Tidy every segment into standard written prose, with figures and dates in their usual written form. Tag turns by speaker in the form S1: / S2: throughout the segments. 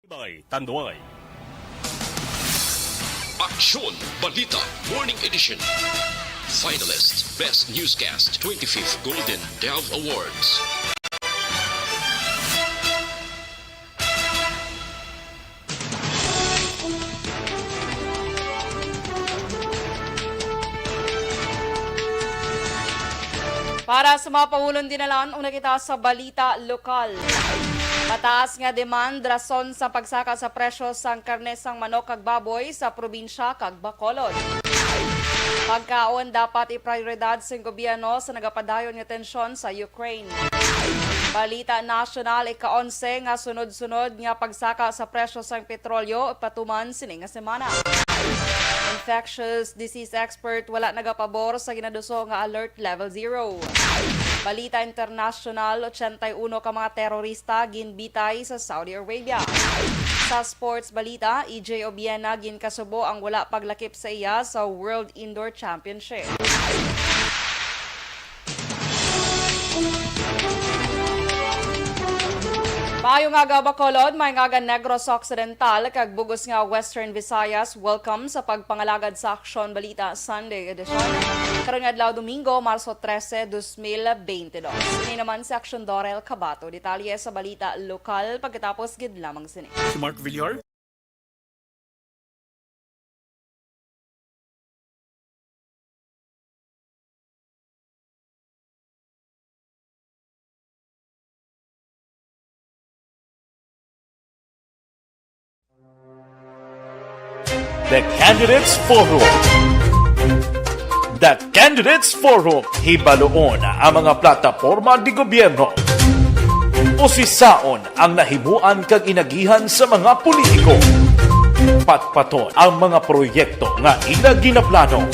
S1: By Tanduay.
S2: Aksyon Balita Morning Edition. Finalist Best Newscast 25th Golden Dove Awards.
S3: Para sa mga pahulong dinalaan, una kita sa balita lokal. Mataas nga demand rason sa pagsaka sa presyo sang karne sang manok kag baboy sa probinsya kag Bacolod. Pagkaon dapat iprioridad sa gobyerno sa nagapadayon nga tensyon sa Ukraine. Balita nasyonal ika-11 nga sunod-sunod nga pagsaka sa presyo sang petrolyo patuman sini nga semana. Infectious disease expert wala nagapabor sa ginaduso nga alert level 0. Balita international, 81 ka mga terorista ginbitay sa Saudi Arabia. Sa sports balita, EJ Obiena ginkasubo ang wala paglakip sa iya sa World Indoor Championship. Maayo nga ga Bacolod, may nga ga Negros Occidental, kag bugos nga Western Visayas, welcome sa pagpangalagad sa Aksyon Balita Sunday edition. Karon nga adlaw Domingo, Marso 13, 2022. Sini naman si Aksyon Dorel Cabato, detalye sa balita lokal pagkatapos gid lamang sini.
S1: Si Mark Villar. The Candidates Forum. The Candidates Forum, hibaloon ang mga plataporma di gobyerno. Usisaon ang nahimuan kag inagihan sa mga politiko. Patpaton ang mga proyekto nga ila ginaplano.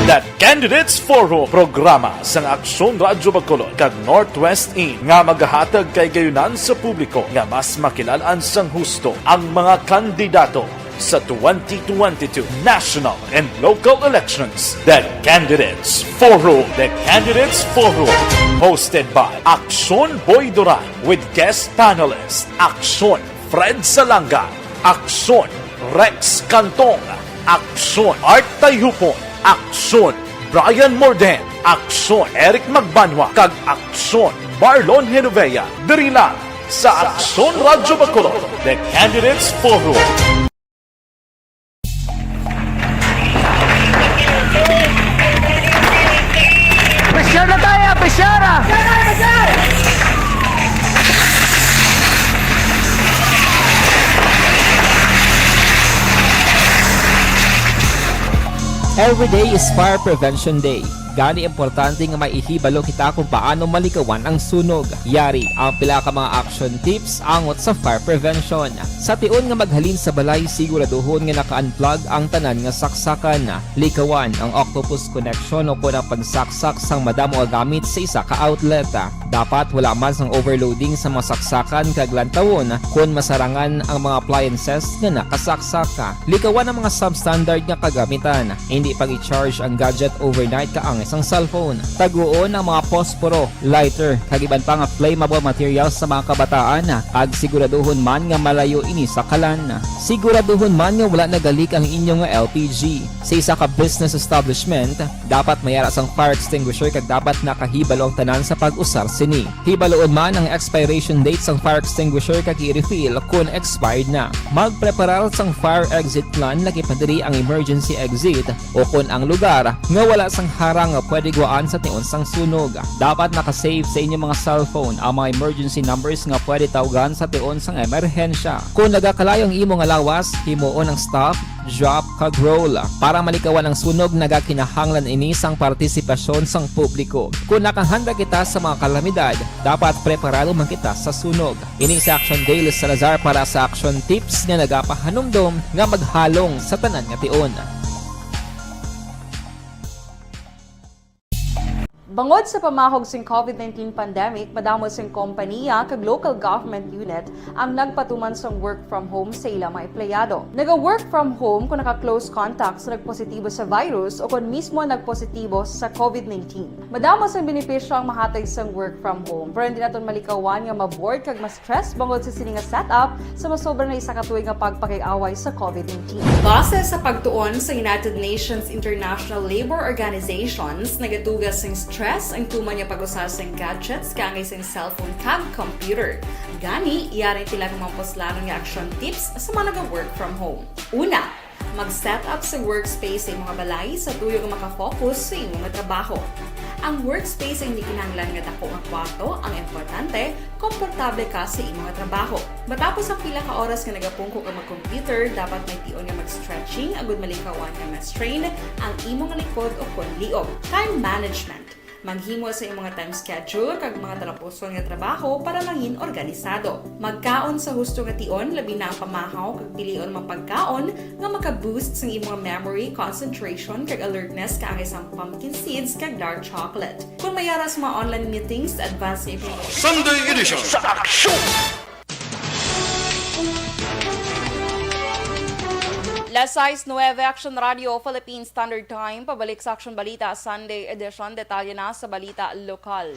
S1: The Candidates Forum, programa sang Aksyon Radyo Bacolod kag Northwest In nga magahatag kay gayunan sa publiko nga mas makilalaan sang husto ang mga kandidato sa 2022 national and local elections. The Candidates Forum. The Candidates Forum, hosted by Aksyon Boy Duran with guest panelists Aksyon Fred Salanga, Aksyon Rex Cantong, Aksyon Art Tayhupon, Aksyon Brian Morden, Aksyon Eric Magbanwa, kag Aksyon Marlon Genovea. Diri lang sa Aksyon Radyo Bacolod. The Candidates Forum.
S4: Presyara tayo! Presyara! Every day is Fire Prevention Day. Gani importante nga maihibalo kita kung paano malikawan ang sunog. Yari ang pila ka mga action tips angot sa fire prevention. Sa tion nga maghalin sa balay, siguraduhon nga naka-unplug ang tanan nga saksakan. Likawan ang octopus connection o kung ang pagsaksak sang madamo gamit sa isa ka outlet. Dapat wala man sang overloading sa mga saksakan kag lantawon kung masarangan ang mga appliances nga nakasaksaka. Likawan ang mga substandard nga kagamitan. Hindi pag i-charge ang gadget overnight kaang isang cellphone. Taguon ang mga posporo, lighter, kag iban pa nga flammable materials sa mga kabataan. Ag siguraduhon man nga malayo ini sa kalan. Siguraduhon man nga wala nagalik ang inyong LPG. Sa isa ka business establishment, dapat mayara sang fire extinguisher kag dapat nakahibalo ang tanan sa pag-usar sini. Hibaloon man ang expiration date sang fire extinguisher kag i-refill kung expired na. Magpreparar sang fire exit plan lagi padiri ang emergency exit o kung ang lugar nga wala sang harang nga pwede guwaan sa tion sang sunog. Dapat nakasave sa inyong mga cellphone ang mga emergency numbers nga pwede tawagan sa tion sang emerhensya. Kung nagakalayo ang imong lawas, himuon ang stop, drop, kag roll. Para malikawan ang sunog, nagakinahanglan ini sang partisipasyon sang publiko. Kung nakahanda kita sa mga kalamidad, dapat preparado man kita sa sunog. Ini sa Action Daily Salazar para sa action tips nga nagapahanumdom nga maghalong sa tanan nga tion.
S3: Bangod sa pamahog sing COVID-19 pandemic, madamo sing kompanya kag local government unit ang nagpatuman sang work from home sa ilang mga empleyado. Naga-work from home kung naka-close contact sa nagpositibo sa virus o kung mismo nagpositibo sa COVID-19. Madamo sang benepisyo ang mahatag sang work from home, pero hindi naton malikawan nga maboard kag ma-stress bangod sa sini nga setup sa masobra na isa ka tuig nga pagpakiaway sa COVID-19. Base sa pagtuon sa United Nations International Labour Organizations, nagatugas sing stress ang tuman niya pag-usar sa gadgets kangay sa cellphone kag computer. Gani, iyarin tila ng mga poslano nga action tips sa mga nag-work from home. Una, mag-set up sa workspace sa mga balay sa tuyo nga makafocus sa iyong mga trabaho. Ang workspace ay hindi kinahanglan nga dako nga kwarto, ang importante, komportable ka sa iyong mga trabaho. Matapos ang pila ka oras nga nagapungko ka mag-computer, dapat may tion nga mag-stretching, agud malikawan nga ma-strain ang imong likod o konliog. Time management. Maghimo sa imong mga time schedule kag mga talapuson nga trabaho para mangin organisado. Magkaon sa husto nga tion, labi na ang pamahaw kag pilion mga pagkaon nga maka-boost sa imong memory, concentration kag alertness kaangay sang pumpkin seeds kag dark chocolate. Kung mayaras mga online meetings, advance sa imong
S2: Sunday edition.
S3: Las 6:09 Action Radio Philippine Standard Time, pabalik sa Action Balita Sunday Edition, detalye na sa balita lokal.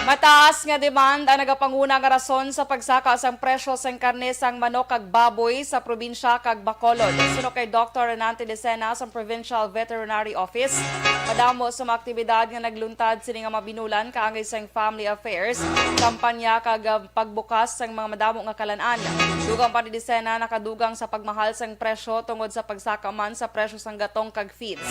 S3: Mataas nga demand ang nagapanguna nga rason sa pagsaka sang presyo sang karne sang manok kag baboy sa probinsya kag Bacolod. Suno kay Dr. Renante Decena sa Provincial Veterinary Office, madamo sa mga aktibidad nga nagluntad sini nga mabinulan kaangay sang Family Affairs, kampanya kag pagbukas sang mga madamo nga kalan-an. Dugang pa ni Decena nakadugang sa pagmahal sang presyo tungod sa pagsaka man sa presyo sang gatong kag feeds.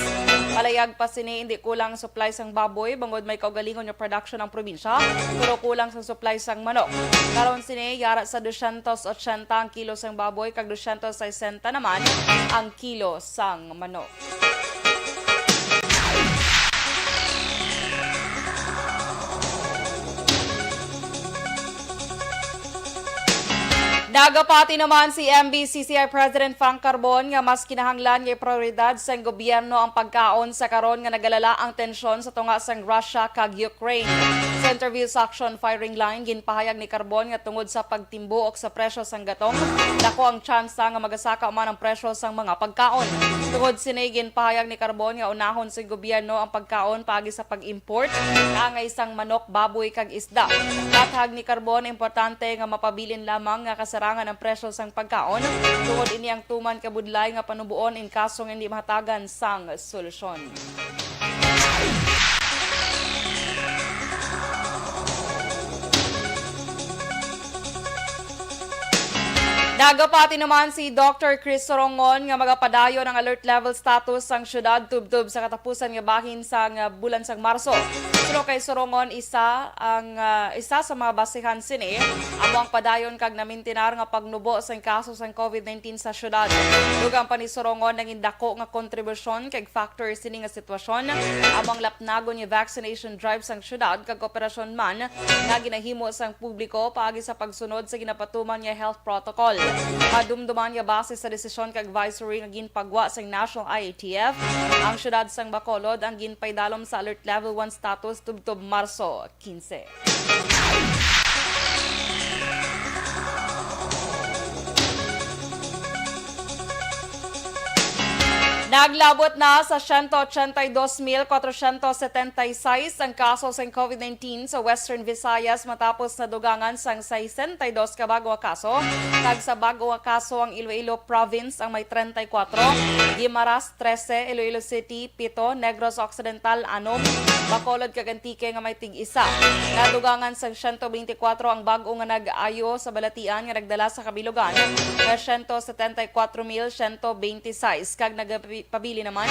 S3: Palayag pa sini hindi kulang supply sang baboy bangod may kaugalingon nga production ng probinsya, pero kulang sa supply sang manok. Karon sini yara sa 280 ang kilo sang baboy kag 260 naman ang kilo sang manok. Nagapati naman si MBCCI President Frank Carbon nga mas kinahanglan nga prioridad sa gobyerno ang pagkaon sa karon nga nagalala ang tensyon sa tunga sang Russia kag Ukraine. Sa interview sa Action Firing Line, ginpahayag ni Carbon nga tungod sa pagtimbuok sa presyo sang gatong, dako ang tsansa nga magasaka man ang presyo sang mga pagkaon. Tungod sini ginpahayag ni Carbon nga unahon sa gobyerno ang pagkaon paagi sa pag-import kaangay sang manok, baboy kag isda. Kathag ni Carbon importante nga mapabilin lamang nga kasarangan ang presyo sang pagkaon tungod ini ang tuman kabudlay nga panubuon in kasong hindi mahatagan sang solusyon. Nagapati naman si Dr. Chris Sorongon nga magapadayon ang alert level status sang syudad tubtub sa katapusan nga bahin sang bulan sang Marso. Suno kay Sorongon isa sa mga basihan sini among padayon kag namintinar nga pagnubo sang kaso sang COVID-19 sa syudad. Dugang pa ni Sorongon nangin dako nga kontribusyon kag factor sini nga sitwasyon among lapnagon nga vaccination drive sang syudad kag operasyon man nga ginahimo sang publiko paagi sa pagsunod sa ginapatuman nga health protocol. Madumduman nga base sa desisyon kag advisory nga ginpagwa sa National IATF, ang syudad sang Bacolod ang ginpaydalom sa alert level 1 status tubtob Marso 15. Naglabot na sa 182,476 ang kaso sa COVID-19 sa Western Visayas matapos na dugangan sang 62 ka bago kaso. Kag sa bago kaso ang Iloilo Province ang may 34, Guimaras 13, Iloilo City 7, Negros Occidental 6, Bacolod kag Antique nga may tig-isa. Nadugangan sang 124 ang bago nga nag-ayo sa balatian nga nagdala sa kabilugan nga 174,126 kag pabili naman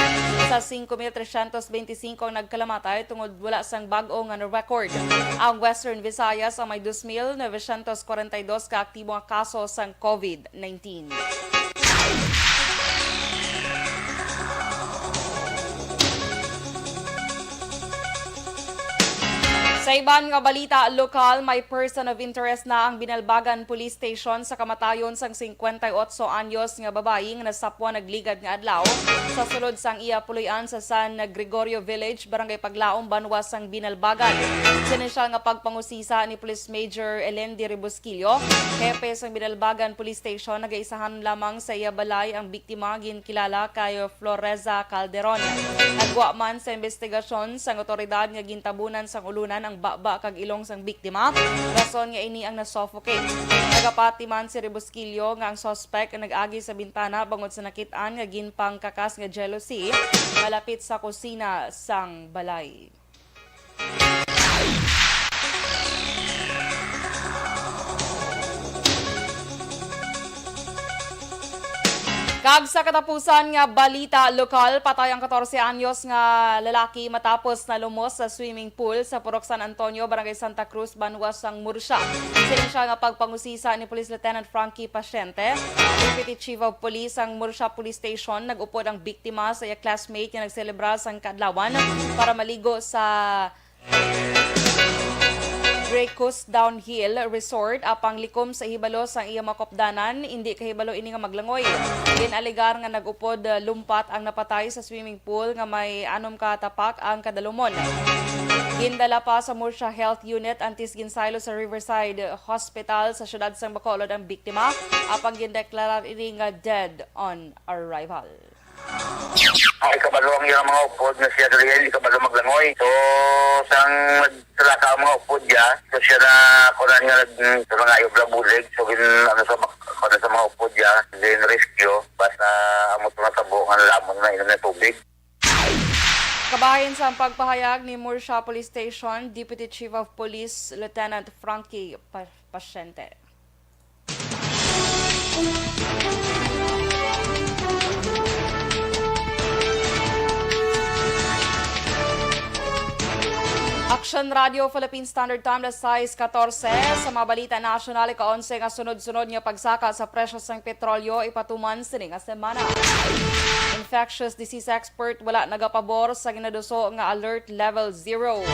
S3: sa 5,325 ang nagkalamatay tungod wala sang bag-o nga record. Ang Western Visayas ang may 2,942 ka aktibo nga kaso sang COVID-19. Sa Sa iban nga balita, lokal, may person of interest na ang Binalbagan Police Station sa kamatayon sang 58 anyos nga babae nga nasapwa nagligad nga adlaw sa sulod sang iya puloy-an sa San Gregorio Village, Barangay Paglaom, Banwa sang Binalbagan. Sinisya nga pagpangusisa ni Police Major Elendi Rebusquillo, hepe sang Binalbagan Police Station, nagaisahan lamang sa iya balay ang biktima ginkilala kay Floreza Calderon. Nagwa man sa investigasyon sang otoridad nga gintabunan sang ulunan ang baba kag ilong sang biktima, rason nga ini ang nasuffocate. Nagapati man si Rebusquillo nga ang suspect ang nag-agi sa bintana bangod sa nakitaan nga ginpang kakas nga jealousy malapit sa kusina sang balay. Kag sa katapusan nga balita lokal, patay ang 14 anyos nga lalaki matapos na lumos sa swimming pool sa Purok San Antonio, Barangay Santa Cruz, Banwa sang Murcia. Sinisya nga pagpangusisa ni Police Lieutenant Frankie Pasyente, Deputy Chief of Police ang Murcia Police Station, nag-upod ang biktima sa iya classmate nga nagselebra sang kadlawan para maligo sa Greycus Downhill Resort apang likom sa hibalo sang iya makopdanan, hindi kahibalo ini nga maglangoy. Ginaligar nga nagupod lumpat ang napatay sa swimming pool nga may 6 ka tapak ang kadalumon. Gindala pa sa Murcia Health Unit antis ginsaylo sa Riverside Hospital sa syudad sang Bacolod ang biktima apang gindeklarar ini nga dead on arrival.
S5: Ang ikabalo ang iyang mga upod na siya dali ikabalo maglangoy. So, sang nagsalaka ang mga upod niya, so siya na kunan nga sa mga ayog na bulig. So, kunan sa mga upod niya, then rescue, basta amot na tabo ang lamon na inom na tubig.
S3: Kabahin sa pagpahayag ni Murcia Police Station, Deputy Chief of Police Lieutenant Frankie Pasyente. Action Radio Philippine Standard Time na 6:14 sa mga balita nasyonal ika-11 nga sunod-sunod nga pagsaka sa presyo sang petrolyo ipatuman sini nga semana. Infectious disease expert wala nagapabor sa ginaduso nga alert level 0.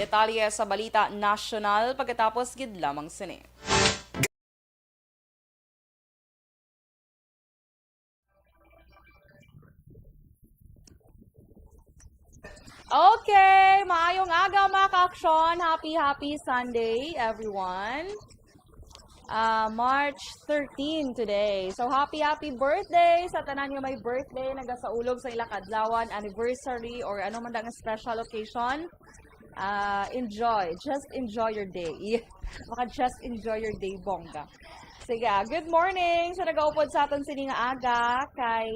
S3: Detalye sa balita nasyonal pagkatapos gid lamang sini. Okay, maayong aga mga ka-aksyon. Happy Sunday, everyone. March 13 today. So happy birthday sa tanan nga may birthday, nagasaulog sa ilang adlawan, anniversary, or ano man ang special occasion. Just enjoy your day. Just enjoy your day, bongga. Sige, good morning sa nagaupod sa aton sini nga aga kay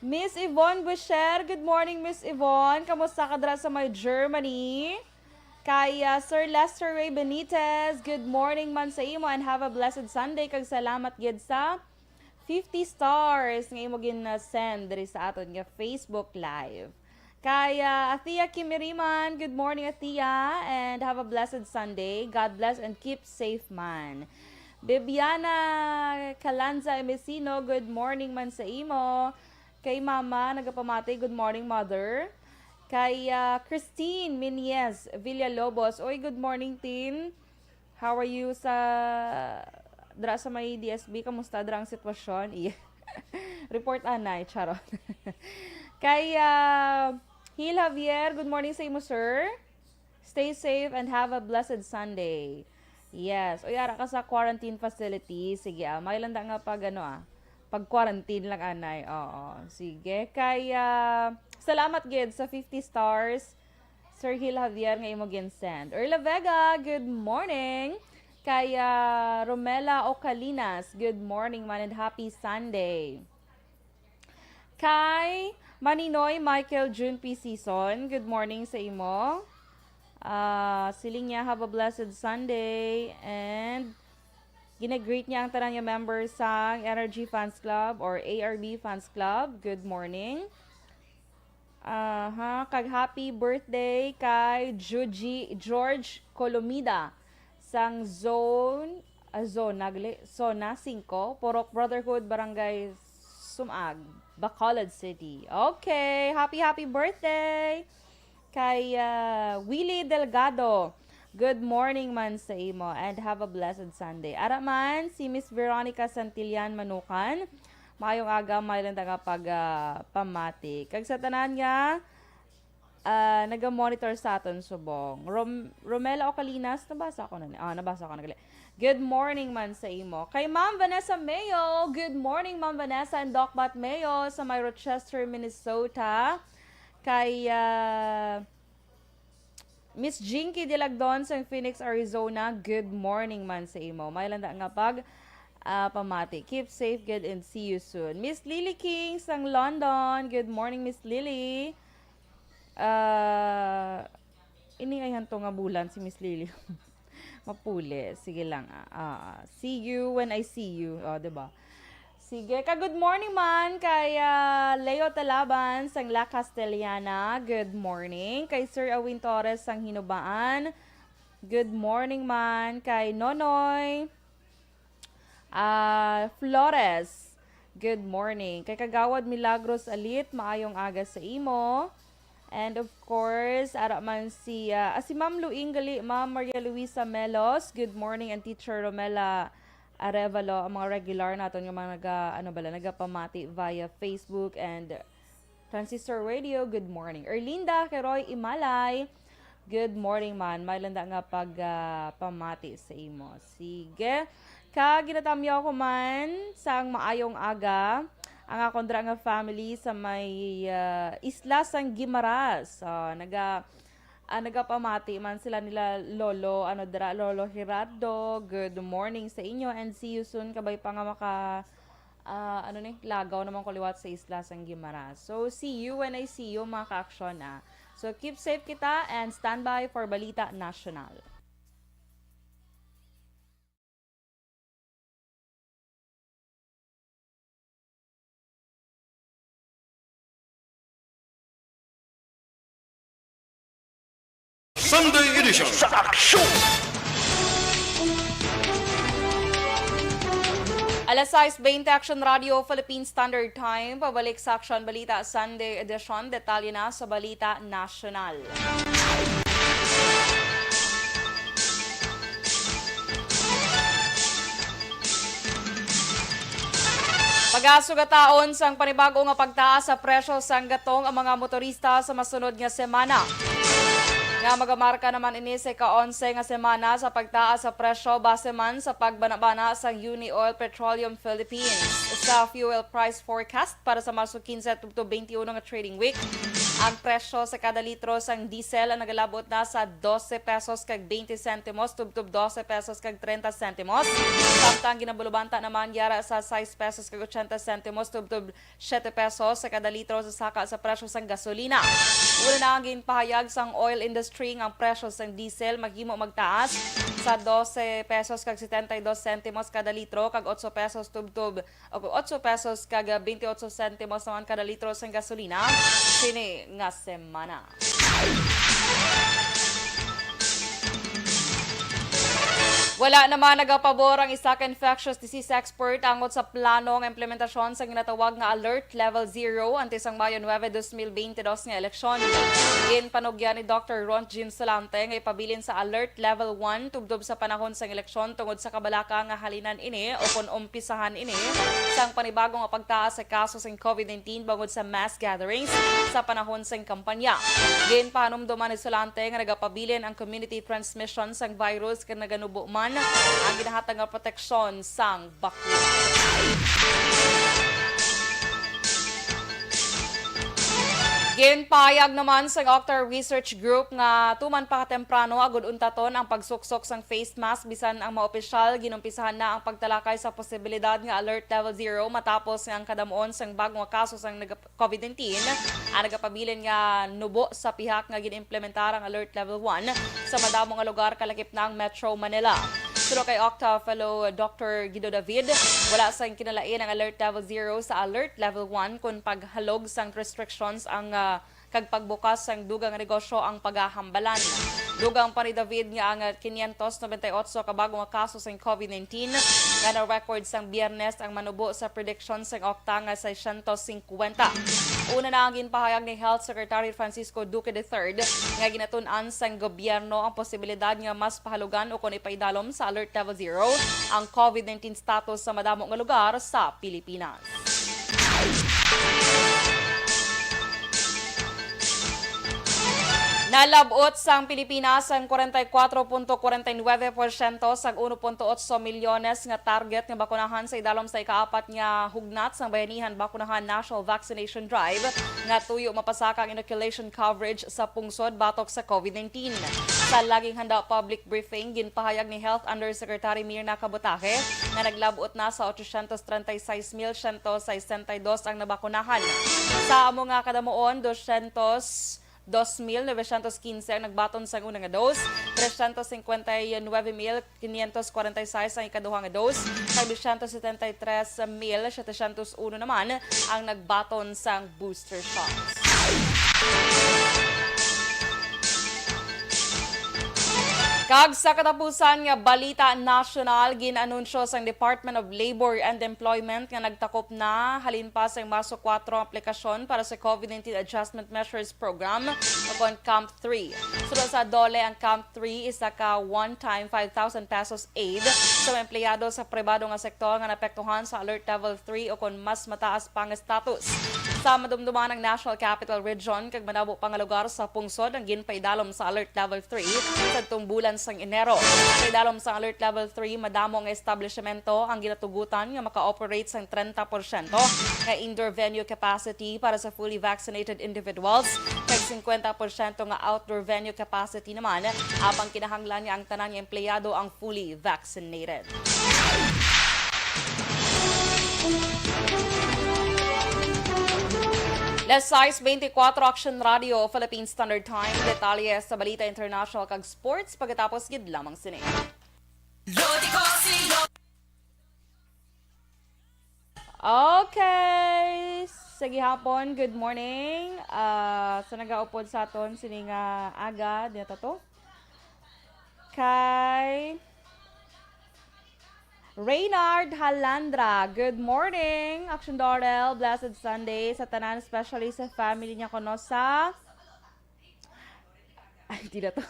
S3: Miss Yvonne Busher. Good morning, Miss Yvonne. Kamusta ka dra sa may Germany? Kay Sir Lester Ray Benitez, good morning man sa imo and have a blessed Sunday. Kag salamat gid sa 50 stars nga imo gin-send diri sa aton nga Facebook Live. Kay Athea Kimiriman, good morning Athea and have a blessed Sunday. God bless and keep safe man. Bibiana Calanza Emesino, good morning man sa imo. Kay Mama, nagapamati, good morning Mother. Kay Christine Miniez Villalobos, oy, good morning Tin. How are you sa dra sa may DSB? Kamusta dra ang sitwasyon? Report anay, charot. Kay Hil Javier, good morning sa imo sir. Stay safe and have a blessed Sunday. Yes, oy ara ka sa quarantine facility. Sige, may landa nga pag-quarantine lang anay. Oo. Sige. Kaya, salamat gid sa 50 stars. Sir Hil Javier nga imo gin-send. Erla Vega, good morning. Kaya, Romela Ocalinas, good morning man and happy Sunday. Kay Maninoy Michael June P. Season, good morning sa imo. Siling niya, have a blessed Sunday. And gina-greet niya ang tanan niya members sa Energy Fans Club or ARB Fans Club. Good morning. Kag happy birthday kay George Colomida sang Zona 5, Porok Brotherhood, Barangay Sumag, Bacolod City. Okay, happy birthday. Kay Willie Delgado. Good morning man sa imo and have a blessed Sunday. Ara man si Miss Veronica Santillan Manukan. Maayong aga, mayroon nga pamati. Kag sa tanan nga, naga-monitor sa aton subong. Romela Ocalinas, nabasa ko na. Nabasa ko na. Good morning man sa imo. Kay Ma'am Vanessa Mayo. Good morning Ma'am Vanessa and Doc Bat Mayo sa may Rochester, Minnesota. Kay Miss Jinky Dilagdon sa Phoenix, Arizona. Good morning man sa imo. May landa nga pamati. Keep safe, good, and see you soon. Miss Lily King sang London. Good morning Miss Lily. Iniayan to nga bulan si Miss Lily. Mapuli. Sige lang. See you when I see you. Diba? Sige. Good morning man kay Leo Talaban sang La Castellana. Good morning. Kay Sir Awin Torres sang Hinubaan. Good morning man. Kay Nonoy Flores. Good morning. Kay Kagawad Milagros Alit. Maayong aga sa imo. And of course, ara man si Ma'am Luing Gali, Ma'am Maria Luisa Melos. Good morning, and Teacher Romela Arevalo, ang mga regular naton yung mga nagapamati via Facebook and Transistor Radio. Good morning. Erlinda Keroy Imalay. Good morning man. May landa nga pamati sa imo. Sige. Ginatamyaw ko man sang maayong aga ang akondra nga family sa may isla sang Guimaras. Nagapamati man sila nila Lolo Lolo Hirado. Good morning sa inyo and see you soon. Kabay pa nga lagaw naman kuliwat sa isla sang Guimaras. So see you when I see you mga ka-aksyon. So keep safe kita and stand by for Balita National.
S2: Sunday edition sa aksyon.
S3: Alas 6:20 Action Radio Philippine Standard Time. Pabalik sa Action Balita Sunday edition. Detalye na sa Balita National. Pag-asugataon sang panibago nga pagtaas sa presyo sang gatong ang mga motorista sa masunod nga semana. Nga magamarka naman ini sa ka-11 nga semana sa pagtaas sa presyo base man sa pagbanabana sa Uni Oil Petroleum Philippines. Sa fuel price forecast para sa Marso 15 to 21 nga trading week, ang presyo sa kada litro sang diesel ang nagalabot na sa 12 pesos kag 20 sentimos tubtub 12 pesos kag 30 sentimos. Samtang ginabulubanta naman yara sa 6 pesos kag 80 sentimos tubtub 7 pesos sa kada litro sa saka sa presyo sang gasolina. Una na ang ginpahayag sang oil industry ang presyo sang diesel maghimo magtaas sa 12 pesos kag 72 sentimos kada litro kag 8 pesos tubtub 8 pesos kag 28 sentimos naman kada litro sang gasolina sini nga semana. Wala naman nagapabor ang isa ka infectious disease expert angot sa planong implementasyon sa ginatawag nga Alert Level 0 ante sang Mayo 9, 2022 nga eleksyon. Ginpanugyan ni Dr. Ron Jim Solante nga ipabilin sa Alert Level 1 tubdob sa panahon sang eleksyon tungod sa kabalaka nga halinan ini o kung umpisahan ini sang panibagong nga pagtaas sa kaso sang COVID-19 bangod sa mass gatherings sa panahon sang kampanya. Ginpanumduman ni Solante nga nagapabilin ang community transmission sang virus kag naganubo man ang ginahatag nga proteksyon sang bakuna. Ginpayag naman sa Octar Research Group nga tuman pa katemprano agud untaton ang pagsuksok sang face mask bisan ang maopisyal ginumpisahan na ang pagtalakay sa posibilidad nga Alert Level 0 matapos nga ang kadamuon sang bagong kaso sang COVID-19 ang nagapabilin nga nubo sa pihak nga ginimplementar ang Alert Level 1 sa madamo nga lugar kalakip na ang Metro Manila. Pero kay Octa fellow Dr. Guido David, wala sang kinalain ang Alert Level 0 sa Alert Level 1 kung paghalog sang restrictions ang kag pagbukas sang dugang negosyo ang pagahambalan. Dugang pa ni David nga ang 598 ka bagong kaso sa COVID-19 nga na-record sang Biyernes ang manubo sa prediction sang okta nga 650. Una na ang ginpahayag ni Health Secretary Francisco Duque III nga ginatun-an sang gobyerno ang posibilidad nga mas pahalugan o kung ipaidalom sa Alert Level 0 ang COVID-19 status sa madamo nga lugar sa Pilipinas. Nalabot sang Pilipinas ang 44.49% sa 1.8 milyones nga target nga bakunahan sa idalom sa ikaapat nga hugnat sang Bayanihan Bakunahan National Vaccination Drive nga tuyo mapasaka ang inoculation coverage sa pungsod batok sa COVID-19. Sa laging handa public briefing, ginpahayag ni Health Undersecretary Mirna Cabutaje nga naglabot na sa 836,162 ang nabakunahan. Sa amo nga kadamuon, 2,915 ang nagbaton sa unang nga dose, 359,546 ang ikaduhang nga dose, kag 273,701 naman ang nagbaton sa booster shots. Kag sa katapusan nga balita national, ginanunsyo sa Department of Labor and Employment nga nagtakop na halin pa sa Marso 4 aplikasyon para sa COVID-19 Adjustment Measures Program o Camp 3. Sunod sa dole ang Camp 3 isa ka one-time 5,000 pesos aid sa mga empleyado sa pribado nga sektor nga naapektuhan sa Alert Level 3 o kung mas mataas pang status. Sa madumduman ng National Capital Region kag manabo pang lugar sa pungsod ang ginpaidalom sa Alert Level 3 sa tumbulan sang Enero. Sa idalom sa Alert Level 3, madamo nga establishmento ang ginatugutan nga maka-operate sang 30% nga indoor venue capacity para sa fully vaccinated individuals kag 50% nga outdoor venue capacity naman apang kinahanglan nga ang tanang empleyado ang fully vaccinated. Last size 24 Action Radio, Philippine Standard Time. Detalye sa balita international kag sports pagkatapos gid lamang sini. Okay. Sige hapon, good morning. Sa nagaupod sa aton sini nga aga dito to. Kay Reynard Halandra, good morning. Action Dorel, blessed Sunday sa tanan, especially sa family niya kono sa di na to.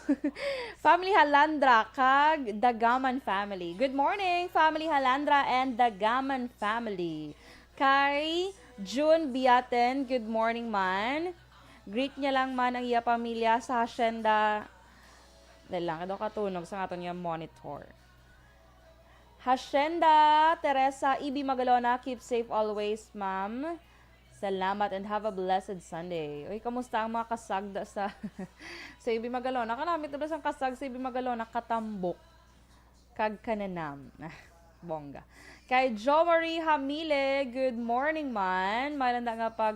S3: Family Halandra kag Dagaman family. Good morning, family Halandra and Dagaman family. Kay June Biaten, good morning man. Greet niya lang man ang iya pamilya sa hacienda. Dahil lang, kado katunog sa aton niya monitor. Hacienda Teresa Ibi Magalona, keep safe always, ma'am. Salamat and have a blessed Sunday. Uy, kamusta ang mga kasagda sa sa Ibi Magalona? Kanamit na ba ang kasag sa Ibi Magalona? Katambok. Kag kananam. Bongga. Kay Jo Marie Hamile, good morning man. Malanda nga pag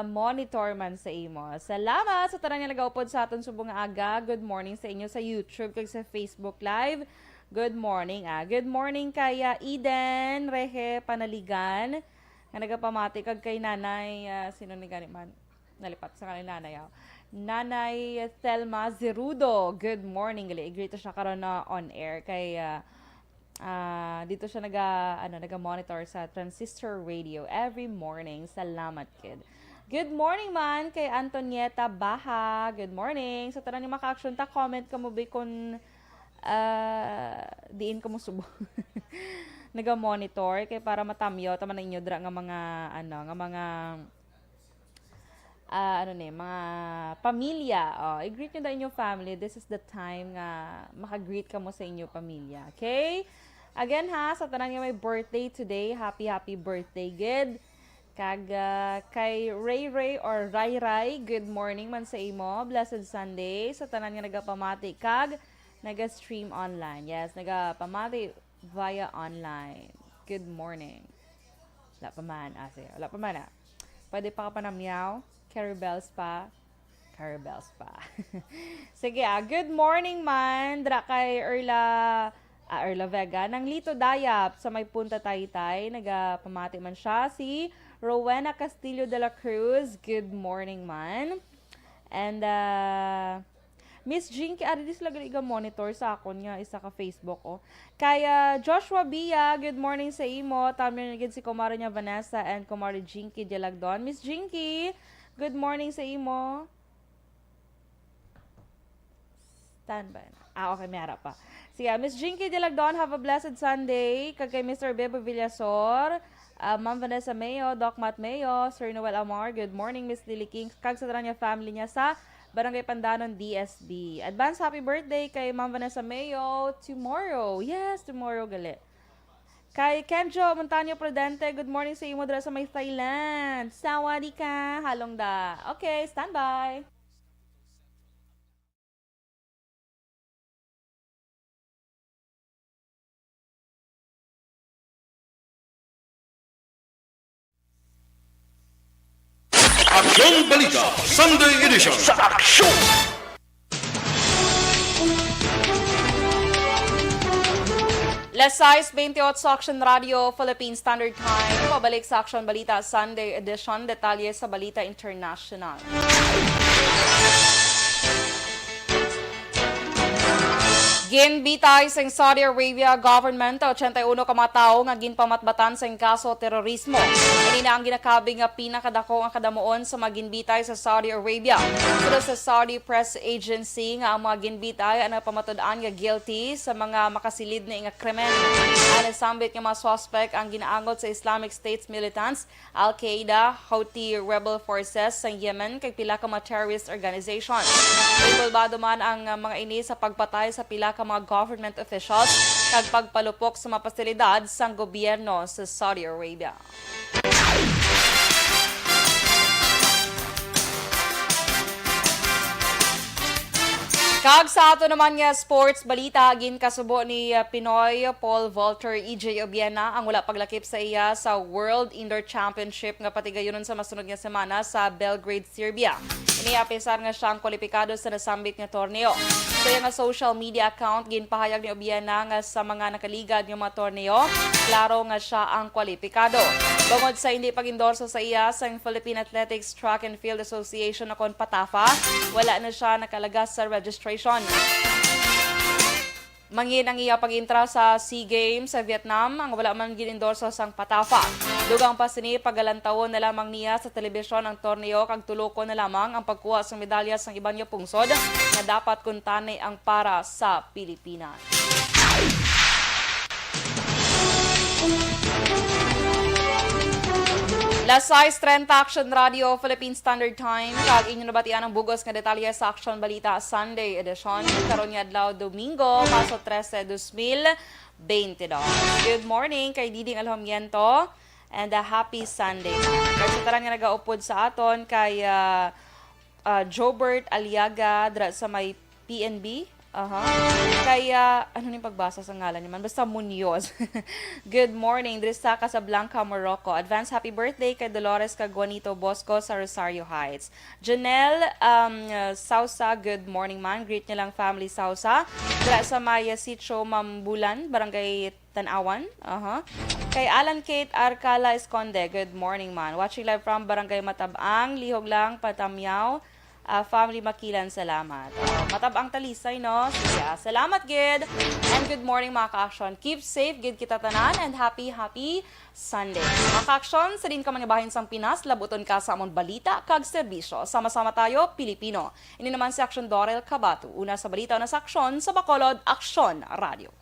S3: monitor man sa imo. Salamat sa tanang nga nagaupod sa aton subong aga. Good morning sa inyo sa YouTube kag sa Facebook Live. Good morning. Good morning kaya Eden Rehe Panaligan. Nga nagapamati kag kay nanay sino ni gani man nalipat sa kanila nanay. Nanay Thelma Zerudo. Good morning gali. Greet siya karon na on air kay dito siya naga-monitor sa Transistor Radio every morning. Salamat kid. Good morning man kay Antonieta Baha. Good morning. Sa tanan ni maka-action ta comment ka mo ba kung diin ko mo subo. Naga-monitor kay para matamyo taman ninyo dra nga mga mga pamilya. I-greet nyo na inyong family. This is the time nga maka-greet ka mo sa inyong pamilya. Okay? Again ha, sa tanan nga may birthday today. Happy birthday, good. Kag kay Ray or Ray, good morning man sa imo. Blessed Sunday. Sa tanan nga nagapamati kag naga-stream online. Yes, naga-pamati via online. Good morning. Wala pa man. Wala pa man. Pwede pa ka pa namyaw. Caribels pa. Sige good morning man. Dra kay Erla Vega. Nang Lito Dayap sa may Punta Taytay. Naga-pamati man siya. Si Rowena Castillo de la Cruz, good morning man. And Miss Jinky, ari dis lagi iga monitor sa akon nga isa ka Facebook oh. Kaya Joshua Bia, good morning sa imo. Tama na si kumare niya Vanessa and kumare Jinky Dilagdon. Miss Jinky, good morning sa imo. Standby na. Okay, may harap pa. Sige, Miss Jinky Dilagdon, have a blessed Sunday. Kag kay Mr. Bebo Villasor, Ma'am Vanessa Mayo, Doc Matt Mayo, Sir Noel Amar, good morning Miss Lily King. Kag sa niya family niya sa Barangay Pandanon, DSD. Advance happy birthday kay Ma'am Vanessa Mayo tomorrow. Yes, tomorrow gali. Kay Kenjo Montaño Prudente, good morning sa imo dira sa may Thailand. Sawadee halong da. Okay, standby.
S2: Aksyon Balita Sunday Edition.
S1: Sa aksyon!
S3: Las 6:28 sa Action Radio, Philippine Standard Time. Pabalik sa Action Balita Sunday Edition. Detalye sa Balita International. Ginbitay sa Saudi Arabia government 81 ka mga tawo nga ginpamatbatan sa kaso terorismo. Ini na ang ginakabing nga pinakadako ang kadamuon sa mga ginbitay sa Saudi Arabia. Sula sa Saudi Press Agency nga ang mga ginbitay ang napamatud-an nga guilty sa mga makasilid na nga krimen. Ang nasambit nga mga suspect ang ginaangot sa Islamic State militants, Al-Qaeda, Houthi rebel forces sa Yemen kay pila ka mga terrorist organization. Involvado man ang mga ini sa pagpatay sa pila ka mga government officials kag pagpalupok sa mga pasilidad sa gobyerno sa Saudi Arabia. Kag sa ato naman nga sports balita, gin kasubo ni Pinoy Paul Volter EJ Obiena ang wala paglakip sa iya sa World Indoor Championship nga patigayonon sa masunod nga semana sa Belgrade, Serbia. Iniapisar nga siyang kwalipikado sa nasambit nga torneo. Sa iya nga social media account, ginpahayag ni Obiena nga sa mga nakaligad nga mga torneo, klaro nga siya ang kwalipikado. Bungod sa hindi pag-endorso sa iya sa Philippine Athletics Track and Field Association na kon PATAFA, wala na siya nakalagas sa registration. Mangin ang iya pag-intra sa SEA Games sa Vietnam ang wala man ginendorso sang PATAFA. Dugang pa sini pagalantawon na lamang niya sa telebisyon ang torneo kag tuloko na lamang ang pagkuha sa medalya sa ibang niya pungsod na dapat kuntani ang para sa Pilipinas. Las 6:30 Action Radio, Philippine Standard Time. Kag inyo nabatian ang bugos nga detalye sa Action Balita Sunday Edition. Karon nga adlaw Domingo, Marso 13, 2022. Good morning kay Diding Alhomiento and a happy Sunday. Kay sa tanan nga nagaupod sa aton kay Jobert Aliaga dra sa may PNB. Kaya, ano ni pagbasa sa ngalan niya man? Basta Munoz. Good morning. Diri sa Casablanca, Morocco. Advance happy birthday kay Dolores Caguanito Bosco sa Rosario Heights. Janelle Sausa, good morning man. Greet niya lang family Sausa. Dira sa Maya Sitio Mambulan, Barangay Tanawan. Kay Alan Kate Arcala Esconde, good morning man. Watching live from Barangay Matabang, Lihog lang, Patamyaw. Family Makilan, salamat. Matabang talisay, no? Sige, salamat, Gid. And good morning, mga ka-action. Keep safe, Gid kita tanan, and happy Sunday. Mga ka-action, sa din ka manibahin sang Pinas, labuton ka sa amon balita, kag serbisyo. Sama-sama tayo, Pilipino. Ini naman si Action Dorel Cabatu. Una sa balita na sa Aksyon, sa Bacolod, Aksyon Radio.